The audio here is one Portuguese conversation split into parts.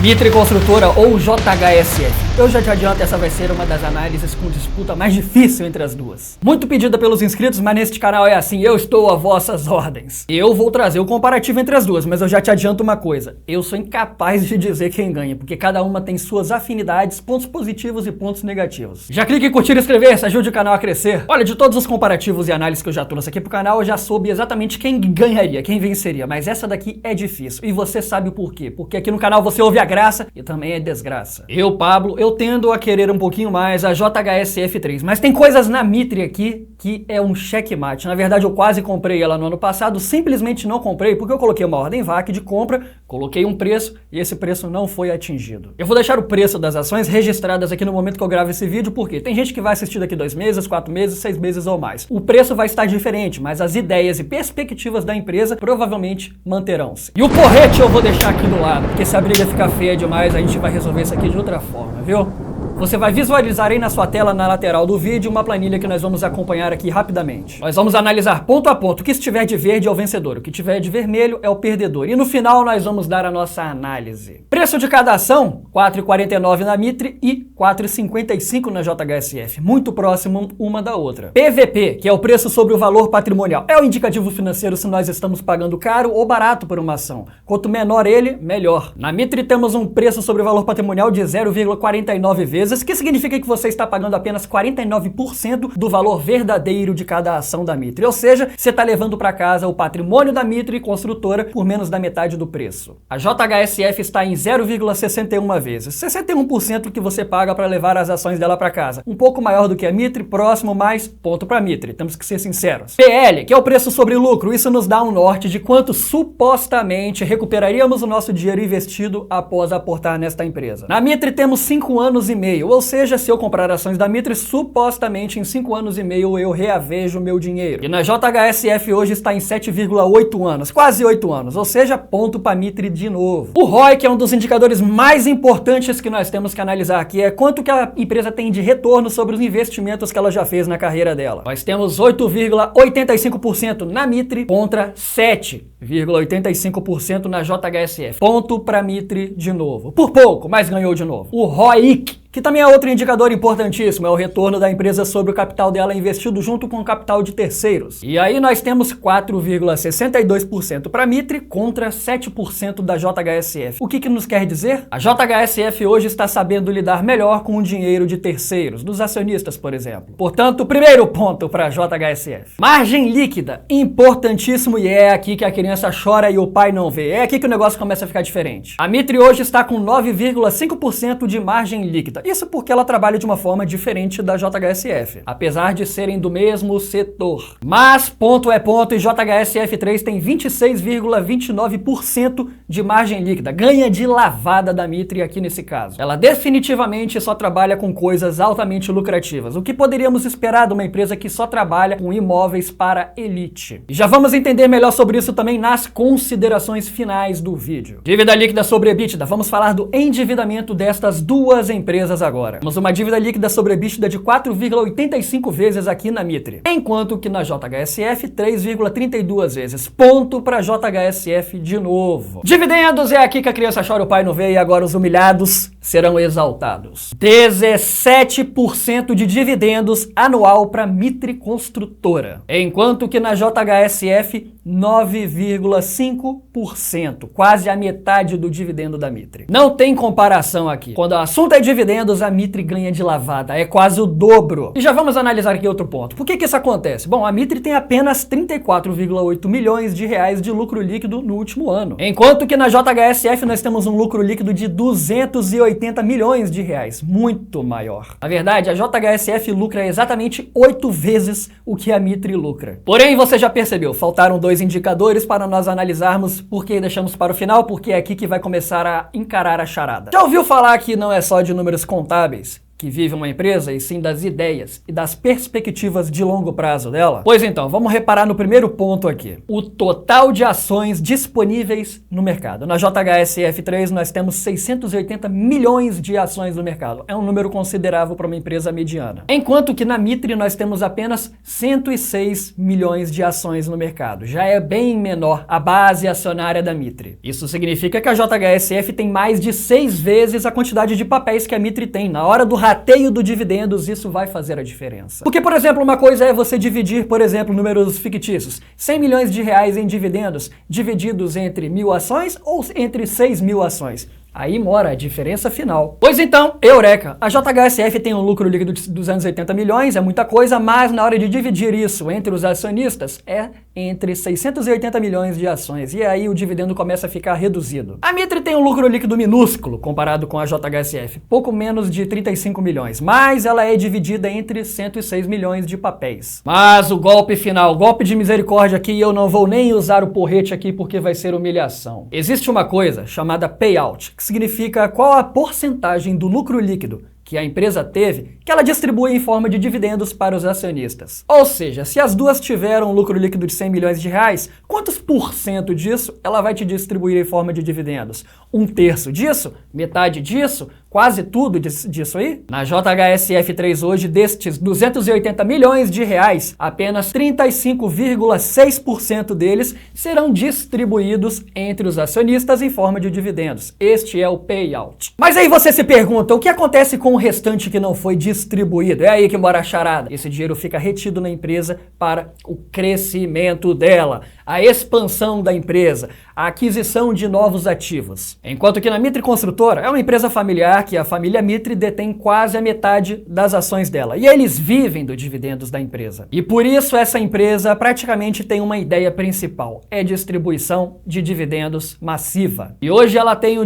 Mitre Construtora ou JHSF. Eu já te adianto, essa vai ser uma das análises com disputa mais difícil entre as duas. Muito pedida pelos inscritos, mas neste canal é assim, eu estou a vossas ordens. Eu vou trazer o comparativo entre as duas, mas eu já te adianto uma coisa. Eu sou incapaz de dizer quem ganha, porque cada uma tem suas afinidades, pontos positivos e pontos negativos. Já clique em curtir e inscrever-se, ajude o canal a crescer. Olha, de todos os comparativos e análises que eu já trouxe aqui pro canal, eu já soube exatamente quem ganharia, quem venceria, mas essa daqui é difícil. E você sabe o porquê. Porque aqui no canal você ouve a graça e também é desgraça. Eu, Pablo, eu tendo a querer um pouquinho mais a JHSF3, mas tem coisas na Mitre aqui que é um checkmate. Na verdade, eu quase comprei ela no ano passado, simplesmente não comprei porque eu coloquei uma ordem VAC de compra, coloquei um preço e esse preço não foi atingido. Eu vou deixar o preço das ações registradas aqui no momento que eu gravo esse vídeo, porque tem gente que vai assistir daqui 2 meses, 4 meses, 6 meses ou mais. O preço vai estar diferente, mas as ideias e perspectivas da empresa provavelmente manterão-se. E o porrete eu vou deixar aqui do lado, porque se a briga ficar feia demais, a gente vai resolver isso aqui de outra forma, viu? Você vai visualizar aí na sua tela, na lateral do vídeo, uma planilha que nós vamos acompanhar aqui rapidamente. Nós vamos analisar ponto a ponto. O que estiver de verde é o vencedor, o que estiver de vermelho é o perdedor. E no final nós vamos dar a nossa análise. Preço de cada ação, R$ 4,49 na Mitre e R$ 4,55 na JHSF. Muito próximo uma da outra. PVP, que é o preço sobre o valor patrimonial. É o indicativo financeiro se nós estamos pagando caro ou barato por uma ação. Quanto menor ele, melhor. Na Mitre temos um preço sobre o valor patrimonial de 0,49 vezes, que significa que você está pagando apenas 49% do valor verdadeiro de cada ação da Mitre. Ou seja, você está levando para casa o patrimônio da Mitre Construtora por menos da metade do preço. A JHSF está em 0,61 vezes, 61% que você paga para levar as ações dela para casa. Um pouco maior do que a Mitre, próximo, mas ponto para Mitre, temos que ser sinceros. PL, que é o preço sobre lucro, isso nos dá um norte de quanto supostamente recuperaríamos o nosso dinheiro investido após aportar nesta empresa. Na Mitre temos 5 anos e meio, ou seja, se eu comprar ações da Mitre, supostamente em 5 anos e meio eu reavejo o meu dinheiro. E na JHSF hoje está em 7,8 anos, quase 8 anos, ou seja, ponto para Mitre de novo. O ROI, que é um dos indicadores mais importantes que nós temos que analisar aqui, é quanto que a empresa tem de retorno sobre os investimentos que ela já fez na carreira dela. Nós temos 8,85% na Mitre contra 7,85% na JHSF. Ponto para Mitre de novo. Por pouco, mas ganhou de novo. O ROIC, que também é outro indicador importantíssimo, é o retorno da empresa sobre o capital dela investido junto com o capital de terceiros. E aí nós temos 4,62% para Mitre contra 7% da JHSF. O que nos quer dizer? A JHSF hoje está sabendo lidar melhor com o dinheiro de terceiros, dos acionistas, por exemplo. Portanto, primeiro ponto para a JHSF. Margem líquida, importantíssimo, e é aqui que a criança chora e o pai não vê. É aqui que o negócio começa a ficar diferente. A Mitre hoje está com 9,5% de margem líquida. Isso porque ela trabalha de uma forma diferente da JHSF, apesar de serem do mesmo setor. Mas ponto é ponto e JHSF3 tem 26,29% de margem líquida. Ganha de lavada da Mitre aqui nesse caso. Ela definitivamente só trabalha com coisas altamente lucrativas, o que poderíamos esperar de uma empresa que só trabalha com imóveis para elite. E já vamos entender melhor sobre isso também nas considerações finais do vídeo. Dívida líquida sobre EBITDA. Vamos falar do endividamento destas duas empresas agora. Temos uma dívida líquida sobre EBITDA de 4,85 vezes aqui na Mitre, enquanto que na JHSF 3,32 vezes. Ponto para JHSF de novo. Dividendos, é aqui que a criança chora, o pai não vê, e agora os humilhados serão exaltados. 17% de dividendos anual para Mitre Construtora, enquanto que na JHSF 9,5%, quase a metade do dividendo da Mitre. Não tem comparação aqui. Quando o assunto é dividendos, a Mitre ganha de lavada, é quase o dobro. E já vamos analisar aqui outro ponto. Por que isso acontece? Bom, a Mitre tem apenas 34,8 milhões de reais de lucro líquido no último ano, enquanto que na JHSF nós temos um lucro líquido de 280 milhões de reais, muito maior. Na verdade, a JHSF lucra exatamente 8 vezes o que a Mitre lucra. Porém, você já percebeu, faltaram 2 indicadores para nós analisarmos, porque deixamos para o final, porque é aqui que vai começar a encarar a charada. Já ouviu falar que não é só de números contábeis que vive uma empresa, e sim das ideias e das perspectivas de longo prazo dela? Pois então, vamos reparar no primeiro ponto aqui. O total de ações disponíveis no mercado. Na JHSF3 nós temos 680 milhões de ações no mercado. É um número considerável para uma empresa mediana. Enquanto que na Mitre nós temos apenas 106 milhões de ações no mercado. Já é bem menor a base acionária da Mitre. Isso significa que a JHSF tem mais de 6 vezes a quantidade de papéis que a Mitre tem. Na hora do rateio do dividendos, isso vai fazer a diferença. Porque, por exemplo, uma coisa é você dividir, por exemplo, números fictícios. 100 milhões de reais em dividendos divididos entre 1.000 ações ou entre 6.000 ações. Aí mora a diferença final. Pois então, eureka! A JHSF tem um lucro líquido de 280 milhões, é muita coisa, mas na hora de dividir isso entre os acionistas, é entre 680 milhões de ações. E aí o dividendo começa a ficar reduzido. A Mitre tem um lucro líquido minúsculo comparado com a JHSF, pouco menos de 35 milhões, mas ela é dividida entre 106 milhões de papéis. Mas o golpe final, golpe de misericórdia aqui, eu não vou nem usar o porrete aqui porque vai ser humilhação. Existe uma coisa chamada payout, que significa qual a porcentagem do lucro líquido que a empresa teve, que ela distribui em forma de dividendos para os acionistas. Ou seja, se as duas tiveram um lucro líquido de 100 milhões de reais, quantos por cento disso ela vai te distribuir em forma de dividendos? 1/3 disso? Metade disso? Quase tudo disso aí? Na JHSF3 hoje, destes 280 milhões de reais, apenas 35,6% deles serão distribuídos entre os acionistas em forma de dividendos. Este é o payout. Mas aí você se pergunta, o que acontece com o restante que não foi distribuído? É aí que mora a charada. Esse dinheiro fica retido na empresa para o crescimento dela, a expansão da empresa, a aquisição de novos ativos. Enquanto que na Mitre Construtora é uma empresa familiar que a família Mitre detém quase a metade das ações dela. E eles vivem dos dividendos da empresa. E por isso essa empresa praticamente tem uma ideia principal. É distribuição de dividendos massiva. E hoje ela tem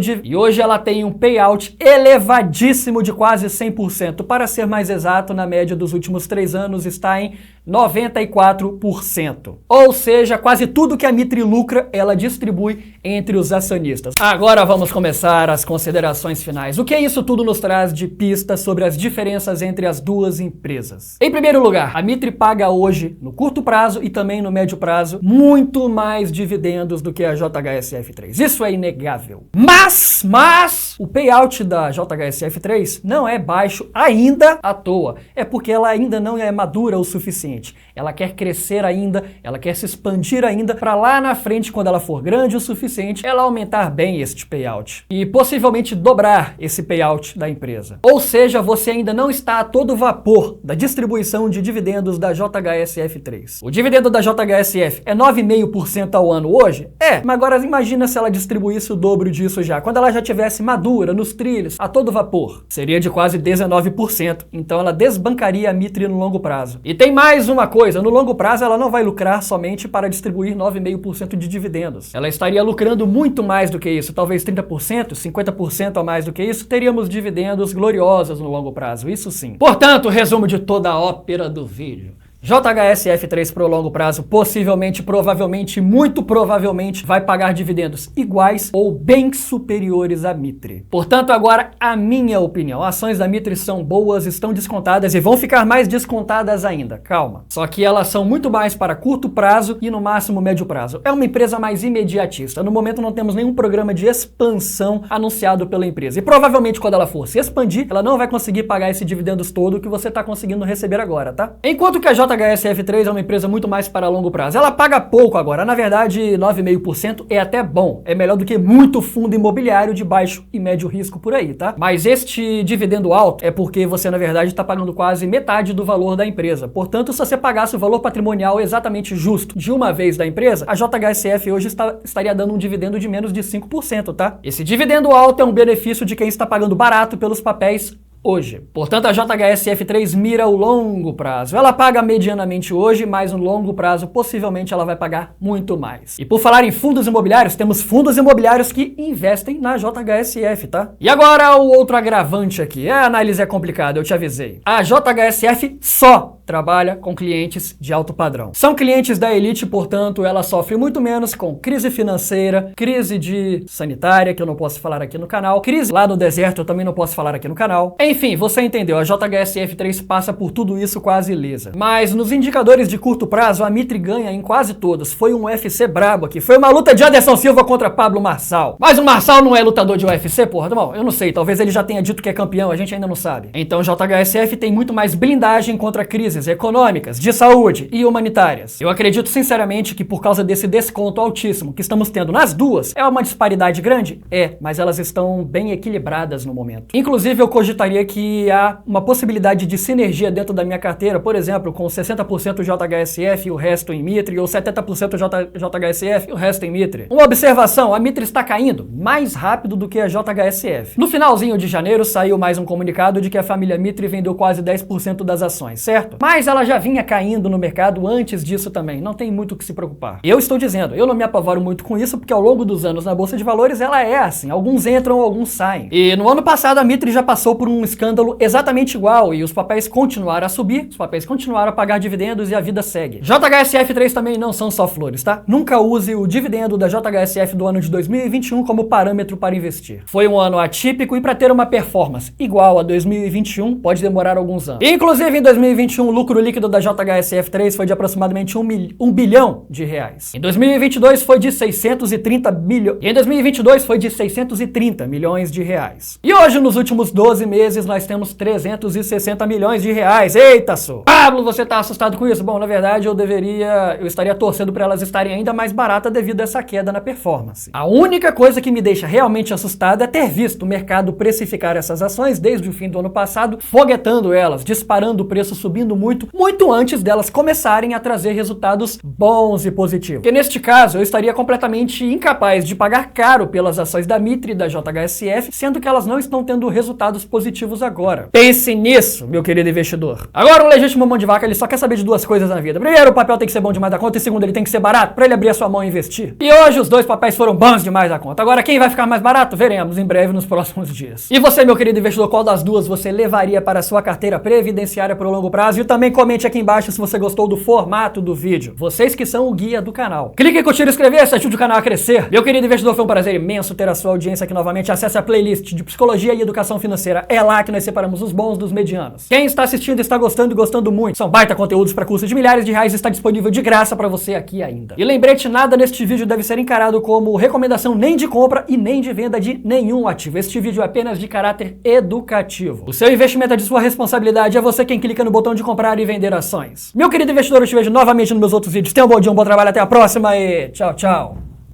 um payout elevadíssimo de quase 100%. Para ser mais exato, na média dos últimos 3 anos está em 94%. Ou seja, quase tudo que a Mitre lucra, ela distribui entre os acionistas. Agora vamos começar as considerações finais. O que isso tudo nos traz de pistas sobre as diferenças entre as duas empresas? Em primeiro lugar, a Mitre paga hoje, no curto prazo e também no médio prazo, muito mais dividendos do que a JHSF3. Isso é inegável. Mas o payout da JHSF3 não é baixo ainda à toa. É porque ela ainda não é madura o suficiente. Ela quer crescer ainda, ela quer se expandir ainda para lá na frente, quando ela for grande o suficiente, ela aumentar bem este payout e possivelmente dobrar esse payout da empresa. Ou seja, você ainda não está a todo vapor da distribuição de dividendos da JHSF3. O dividendo da JHSF é 9,5% ao ano hoje? É, mas agora imagina se ela distribuísse o dobro disso já, quando ela já tivesse madura, nos trilhos, a todo vapor. Seria de quase 19%, então ela desbancaria a Mitre no longo prazo. E tem mais uma coisa, no longo prazo ela não vai lucrar somente para distribuir 9,5% de dividendos. Ela estaria lucrando muito mais do que isso, talvez 30%, 50% a mais do que isso, teríamos dividendos gloriosos no longo prazo, isso sim. Portanto, resumo de toda a ópera do vídeo. JHSF3 para o longo prazo, possivelmente, provavelmente, muito provavelmente, vai pagar dividendos iguais ou bem superiores à Mitre. Portanto, agora, a minha opinião. Ações da Mitre são boas, estão descontadas e vão ficar mais descontadas ainda. Calma. Só que elas são muito mais para curto prazo e, no máximo, médio prazo. É uma empresa mais imediatista. No momento, não temos nenhum programa de expansão anunciado pela empresa. E, provavelmente, quando ela for se expandir, ela não vai conseguir pagar esse dividendos todo que você está conseguindo receber agora, tá? Enquanto que a JHSF3 é uma empresa muito mais para longo prazo. Ela paga pouco agora, na verdade 9,5% é até bom, é melhor do que muito fundo imobiliário de baixo e médio risco por aí, tá? Mas este dividendo alto é porque você na verdade está pagando quase metade do valor da empresa. Portanto, se você pagasse o valor patrimonial exatamente justo de uma vez da empresa, a JHSF hoje estaria dando um dividendo de menos de 5%, tá? Esse dividendo alto é um benefício de quem está pagando barato pelos papéis hoje. Portanto, a JHSF3 mira o longo prazo. Ela paga medianamente hoje, mas no longo prazo, possivelmente, ela vai pagar muito mais. E por falar em fundos imobiliários, temos fundos imobiliários que investem na JHSF, tá? E agora o outro agravante aqui. A análise é complicada, eu te avisei. A JHSF só trabalha com clientes de alto padrão. São clientes da elite, portanto, ela sofre muito menos com crise financeira, crise sanitária, que eu não posso falar aqui no canal, crise lá no deserto, eu também não posso falar aqui no canal. Enfim, você entendeu, a JHSF3 passa por tudo isso quase ilesa. Mas nos indicadores de curto prazo, a Mitre ganha em quase todos. Foi um UFC brabo aqui. Foi uma luta de Anderson Silva contra Pablo Marçal. Mas o Marçal não é lutador de UFC, porra? Bom, eu não sei, talvez ele já tenha dito que é campeão, a gente ainda não sabe. Então JHSF tem muito mais blindagem contra crises econômicas, de saúde e humanitárias. Eu acredito sinceramente que por causa desse desconto altíssimo que estamos tendo nas duas, é uma disparidade grande? É, mas elas estão bem equilibradas no momento. Inclusive eu cogitaria que há uma possibilidade de sinergia dentro da minha carteira, por exemplo, com 60% JHSF e o resto em Mitre, ou 70% JHSF e o resto em Mitre. Uma observação, a Mitre está caindo mais rápido do que a JHSF. No finalzinho de janeiro saiu mais um comunicado de que a família Mitre vendeu quase 10% das ações, certo? Mas ela já vinha caindo no mercado antes disso também, não tem muito o que se preocupar. Eu estou dizendo, eu não me apavoro muito com isso, porque ao longo dos anos na Bolsa de Valores ela é assim, alguns entram, alguns saem. E no ano passado a Mitre já passou por um escândalo exatamente igual, e os papéis continuaram a subir, os papéis continuaram a pagar dividendos e a vida segue. JHSF3 também não são só flores, tá? Nunca use o dividendo da JHSF do ano de 2021 como parâmetro para investir. Foi um ano atípico e para ter uma performance igual a 2021 pode demorar alguns anos. Inclusive em 2021 o lucro líquido da JHSF3 foi de aproximadamente 1 bilhão de reais. Em 2022 foi de 630 bilhões. E em 2022 foi de 630 milhões de reais. E hoje nos últimos 12 meses nós temos 360 milhões de reais. Eita, só! Pablo, você tá assustado com isso? Bom, na verdade eu estaria torcendo para elas estarem ainda mais baratas devido a essa queda na performance. A única coisa que me deixa realmente assustado é ter visto o mercado precificar essas ações desde o fim do ano passado, foguetando elas, disparando o preço, subindo muito antes delas começarem a trazer resultados bons e positivos. Porque neste caso eu estaria completamente incapaz de pagar caro pelas ações da Mitre e da JHSF, sendo que elas não estão tendo resultados positivos agora. Pense nisso, meu querido investidor. Agora o legítimo mão de vaca, ele só quer saber de duas coisas na vida. Primeiro, o papel tem que ser bom demais da conta, e segundo, ele tem que ser barato para ele abrir a sua mão e investir. E hoje os dois papéis foram bons demais da conta. Agora quem vai ficar mais barato? Veremos em breve nos próximos dias. E você, meu querido investidor, qual das duas você levaria para a sua carteira previdenciária por longo prazo? E também comente aqui embaixo se você gostou do formato do vídeo. Vocês que são o guia do canal. Clique em curtir e inscrever-se, ajude o canal a crescer. Meu querido investidor, foi um prazer imenso ter a sua audiência aqui novamente. Acesse a playlist de Psicologia e Educação Financeira. É lá que nós separamos os bons dos medianos. Quem está assistindo está gostando e gostando muito. São baita conteúdos para custo de milhares de reais e está disponível de graça para você aqui ainda. E lembrete, nada neste vídeo deve ser encarado como recomendação nem de compra e nem de venda de nenhum ativo. Este vídeo é apenas de caráter educativo. O seu investimento é de sua responsabilidade, é você quem clica no botão de comprar e vender ações. Meu querido investidor, eu te vejo novamente nos meus outros vídeos. Tenha um bom dia, um bom trabalho, até a próxima e tchau, tchau.